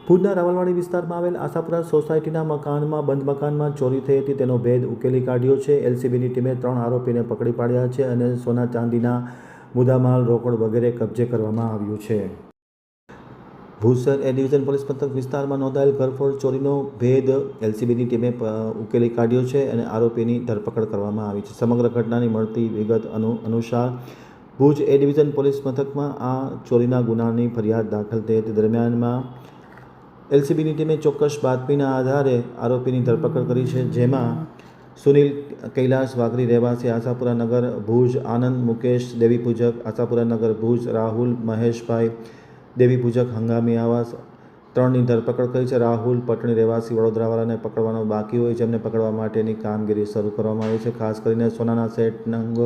ભુજના રાવલવાડી વિસ્તારમાં આવેલ આશાપુરા સોસાયટીના મકાનમાં બંધ મકાનમાં ચોરી થઈ હતી તેનો ભેદ ઉકેલી કાઢ્યો છે। એલસીબીની ટીમે 3 આરોપીને પકડી પાડ્યા છે અને સોના ચાંદીના મુદ્દામાલ રોકડ વગેરે કબજે કરવામાં આવ્યું છે। ભુજ શહેર એ ડિવિઝન પોલીસ મથક વિસ્તારમાં નોંધાયેલ ઘરફોડ ચોરીનો ભેદ એલસીબીની ટીમે ઉકેલી કાઢ્યો છે અને આરોપીની ધરપકડ કરવામાં આવી છે। સમગ્ર ઘટનાની મળતી વિગત અનુસાર ભુજ એ ડિવિઝન પોલીસ મથકમાં આ ચોરીના ગુનાની ફરિયાદ દાખલ થઈ હતી। દરમિયાનમાં એલસીબીની ટીમે ચોક્કસ બાતમીના આધારે આરોપીની ધરપકડ કરી છે, જેમાં સુનિલ કૈલાસ વાઘરી રહેવાસી આશાપુરા નગર ભુજ, આનંદ મુકેશ દેવી પૂજક આશાપુરા નગર ભુજ, રાહુલ મહેશભાઈ દેવી પૂજક હંગામી આવાસ 3ની ધરપકડ કરી છે। રાહુલ પટણી રહેવાસી વડોદરાવાળાને પકડવાનો બાકી હોય, જેમને પકડવા માટેની કામગીરી શરૂ કરવામાં આવી છે। ખાસ કરીને સોનાના સેટ નંગ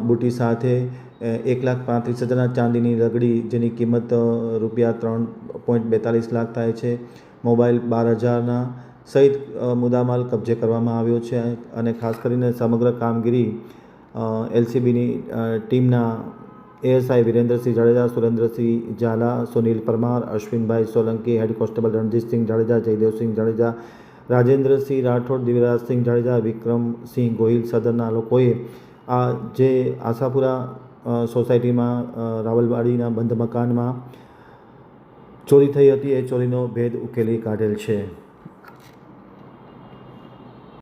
બુટી સાથે 1,35,000 ચાંદીની રગડી જેની કિંમત રૂપિયા 3.42 લાખ થાય છે, મોબાઈલ 12,000 સહિત મુદ્દામાલ કબજે કરવામાં આવ્યો છે અને ખાસ કરીને સમગ્ર કામગીરી એલસીબીની ટીમના એએસઆઈ વિરેન્દ્રસિંહ જાડેજા, સુરેન્દ્રસિંહ ઝાલા, સુનિલ પરમાર, અશ્વિનભાઈ સોલંકી, હેડ કોન્સ્ટેબલ રણજીતસિંહ જાડેજા, જયદેવસિંહ જાડેજા, રાજેન્દ્રસિંહ રાઠોડ, દિવ્યરાજસિંહ જાડેજા, વિક્રમસિંહ ગોહિલ સદનના લોકોએ આ જે આશાપુરા સોસાયટીમાં રાવલવાડીના બંધ મકાનમાં ચોરી થઈ હતી એ ચોરીનો ભેદ ઉકેલી કાઢેલ છે।